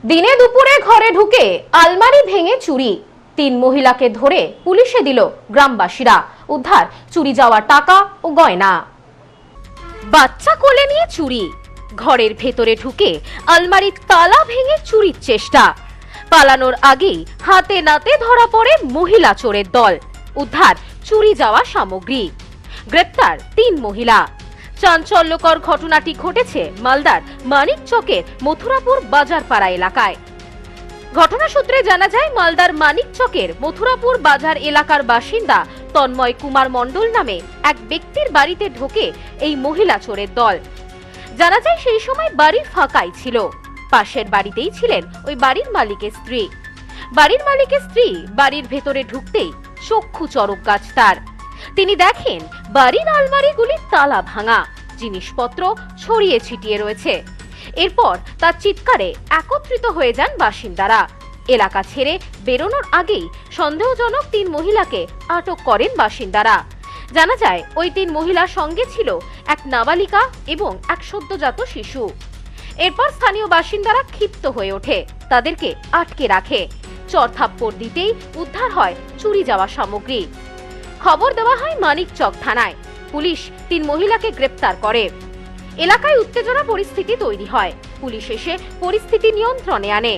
দিনে দুপুরে ঘরে ঢুকে আলমারি ভেঙে চুরি, 3 মহিলাকে ধরে পুলিশে দিল গ্রামবাসীরা। উদ্ধার চুরি যাওয়া টাকা ও গয়না। বাচ্চা কোলে নিয়ে চুরি, ঘরের ভেতরে ঢুকে আলমারির তালা ভেঙে চুরির চেষ্টা। পালানোর আগেই হাতে নাতে ধরা পড়ে মহিলা চোরের দল। উদ্ধার চুরি যাওয়া সামগ্রী। গ্রেপ্তার 3 মহিলা। চাঞ্চল্যকর ঘটনাটি ঘটেছে মালদার মানিকচকের মথুরাপুর বাজারপাড়া এলাকায়। ঘটনা সূত্রে জানা যায়, মালদার মানিকচকের মথুরাপুর বাজার এলাকার বাসিন্দা তন্ময় কুমার মণ্ডল নামে এক ব্যক্তির বাড়িতে ঢোকে এই মহিলা চোরের দল। জানা যায় সেই সময় বাড়ি ফাঁকাই ছিল। পাশের বাড়িতেই ছিলেন ওই বাড়ির মালিকের স্ত্রী। বাড়ির মালিকের স্ত্রী বাড়ির ভেতরে ঢুকতেই চক্ষু চড়ক গাছ তার। তিনি দেখেন বাড়ির আলমারিগুলির তালা ভাঙা, জিনিসপত্র ছড়িয়ে ছিটিয়ে রয়েছে। এরপর তার চিৎকারে একত্রিত হয়ে যান বাসিন্দারা। এলাকা ছেড়ে বেরোনোর আগেই সন্দেহজনক 3 মহিলাকে আটক করেন বাসিন্দারা। জানা যায় ওই 3 মহিলার সঙ্গে ছিল এক নাবালিকা এবং এক সদ্যজাত শিশু। এরপর স্থানীয় বাসিন্দারা ক্ষিপ্ত হয়ে ওঠে, তাদেরকে আটকে রাখে। চড়থাপ্পড় দিতেই উদ্ধার হয় চুরি যাওয়া সামগ্রী। খবর দেওয়া হয় মানিকচক থানায়। পুলিশ 3 মহিলাকে গ্রেপ্তার করে। এলাকায় উত্তেজনা পরিস্থিতি তৈরি হয়। পুলিশ এসে পরিস্থিতি নিয়ন্ত্রণে আনে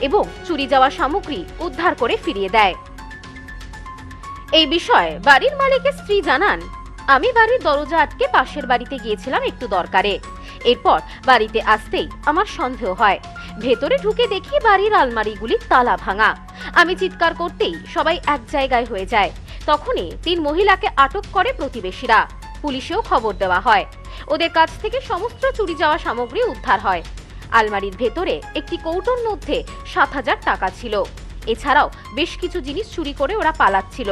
এবং চুরি যাওয়া সামগ্রী উদ্ধার করে ফিরিয়ে দেয়। এই বিষয়ে বাড়ির মালিকের স্ত্রী জানান, আমি বাড়ির দরজা আটকে পাশের বাড়িতে গিয়েছিলাম একটু দরকারে। এরপর বাড়িতে আসতেই আমার সন্দেহ হয়। ভেতরে ঢুকে দেখি বাড়ির আলমারিগুলি তালা ভাঙা। আমি চিৎকার করতেই সবাই এক জায়গায় হয়ে যায়। তখনই 3 মহিলাকে আটক করে প্রতিবেশীরা। পুলিশেও খবর দেওয়া হয়। ওদের কাছ থেকে সমস্ত চুরি যাওয়া সামগ্রী উদ্ধার হয়। আলমারির ভেতরে একটি কৌটোর মধ্যে 7,000 টাকা ছিল। এছাড়াও বেশ কিছু জিনিস চুরি করে ওরা পালাচ্ছিল।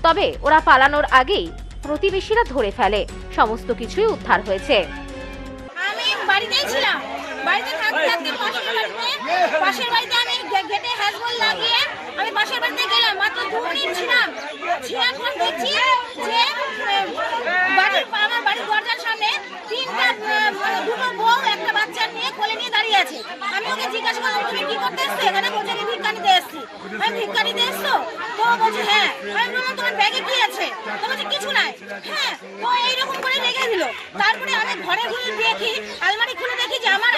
তবে ওরা পালানোর আগেই প্রতিবেশীরা ধরে ফেলে। সমস্ত কিছুই উদ্ধার হয়েছে। আমি বাড়িতেই ছিলাম। বাড়িতে থাকতে থাকতে পাশের বাড়িতে আমি গেটে হ্যাজবল লাগিয়ে আমি পাশের বাড়িতে গেলাম। মাত্র 2 মিনিট ছিলাম। পর দেখছি যে আমার বাড়ির দরজার সামনে 2টো বউ একটা বাচ্চা নিয়ে কোলে নিয়ে দাঁড়িয়ে আছে। আমি ওকে জিজ্ঞাসা করলাম, তুমি কি করতে এসছো? এখানে বলছে আমি ভিক্ষা নিতে এসছি। আমি ভিক্ষা নিতে এসছো? তো বলছে হ্যাঁ। আমি বললাম তোমার ব্যাগে কি আছে? তো বলছে কিছু নাই। হ্যাঁ, তো এইরকম করে রেখে দিল। তারপরে আমি ঘরে ঘুরে দেখি, আলমারি খুলে দেখি যে আমার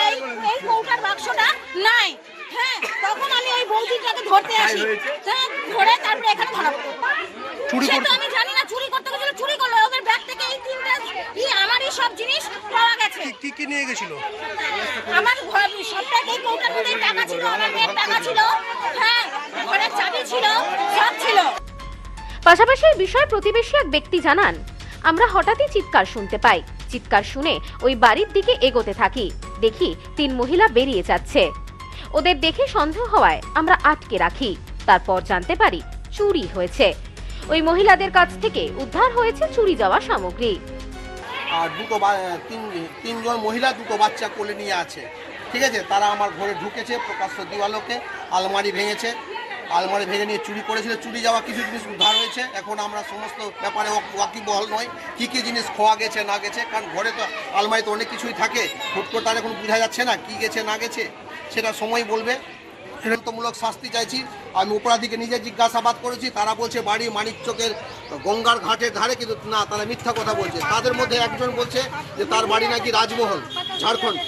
এই কৌটার বাক্সটা নাই। হ্যাঁ, তখন আমি ওই বৌদিটাকে ধরতে আসি। হ্যাঁ, ধরে তারপরে এখানে ধরা পড়ে। সে তো আমি জানি না চুরি করতে গেছিল, চুরি করলো। ওদের ব্যাগ থেকে এই 3টা আমারই সব জিনিস পাওয়া গেছে। কি নিয়ে গেছিল? আমার সবটা এই কৌটার মধ্যে টাকা ছিল, আমার মেয়ের টাকা ছিল। হ্যাঁ, ঘরের চাবি ছিল, সব ছিল। পাশাপাশি এই বিষয়ে প্রতিবেশী এক ব্যক্তি জানান, আমরা হঠাৎই চিৎকার শুনতে পাই। চিৎকার শুনে ওই বাড়ির দিকে এগোতে থাকি। দেখি 3 মহিলা বেরিয়ে যাচ্ছে। ওদের দেখে সন্দেহ হওয়ায় আমরা আটকে রাখি। তারপর জানতে পারি চুরি হয়েছে। ওই মহিলাদের কাছ থেকে উদ্ধার হয়েছে চুরি যাওয়া সামগ্রী। আর 3জন মহিলা 2টো বাচ্চা কোলে নিয়ে আছে। ঠিক আছে, তারা আমার ঘরে ঢুকেছে প্রকাশ্য দিওয়ালোকে, আলমারি ভেঙেছে। আলমারি ভেঙে নিয়ে চুরি করেছিল। চুরি যাওয়া কিছু জিনিস উদ্ধার হয়েছে। এখন আমরা সমস্ত ব্যাপারে ওয়াকিবহাল নয়, কি জিনিস খোয়া গেছে না গেছে। কারণ ঘরে তো আলমারিতে অনেক কিছুই থাকে। হুট করে তার এখন বোঝা যাচ্ছে না কি গেছে না গেছে, সেটা সময় বলবে। দৃষ্টান্তমূলক শাস্তি চাইছি। আমি অপরাধীকে নিজে জিজ্ঞাসাবাদ করেছি। তারা বলছে বাড়ি মানিকচকের গঙ্গার ঘাটের ধারে, কিন্তু না, তারা মিথ্যা কথা বলছে। তাদের মধ্যে একজন বলছে যে তার বাড়ি নাকি রাজমহল, ঝাড়খণ্ড।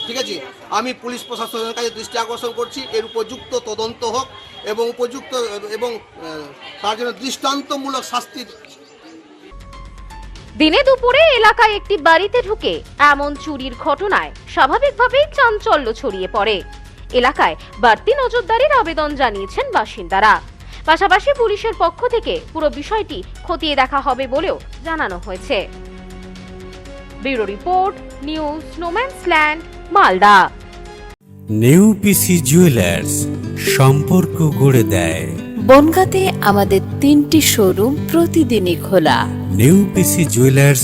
ঠিক আছে, আমি পুলিশ প্রশাসনের কাছে দৃষ্টি আকর্ষণ করছি, এর উপযুক্ত তদন্ত হোক এবং তার জন্য দৃষ্টান্তমূলক শাস্তি। দিনে দুপুরে এলাকায় একটি বাড়িতে ঢুকে এমন চুরির ঘটনায় স্বাভাবিকভাবেই চাঞ্চল্য ছড়িয়ে পড়ে। এলাকায় বাড়তি নজরদারির আবেদন জানিয়েছেন বাসিন্দারা। পাশাপাশি পুলিশের পক্ষ থেকে পুরো বিষয়টি খতিয়ে দেখা হবে বলেও জানানো হয়েছে। ব্যুরো রিপোর্ট, নিউজ স্নোম্যান্সল্যান্ড, মালদা। নিউ পিসি জুয়েলার্স, সম্পর্ক গড়ে দেয়। বনগাঁতে আমাদের 3টি শোরুম প্রতিদিনই খোলা। নিউ পিসি জুয়েলার্স,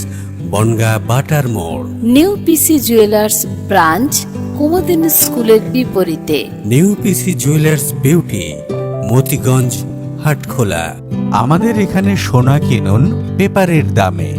বনগাঁ বাটার মোড়। New PC jewellers branch Kumudini স্কুলের বিপরীতে। New PC jewellers beauty, Motiganj, Hatkhola. আমাদের এখানে সোনা কিনুন পেপারের দামে।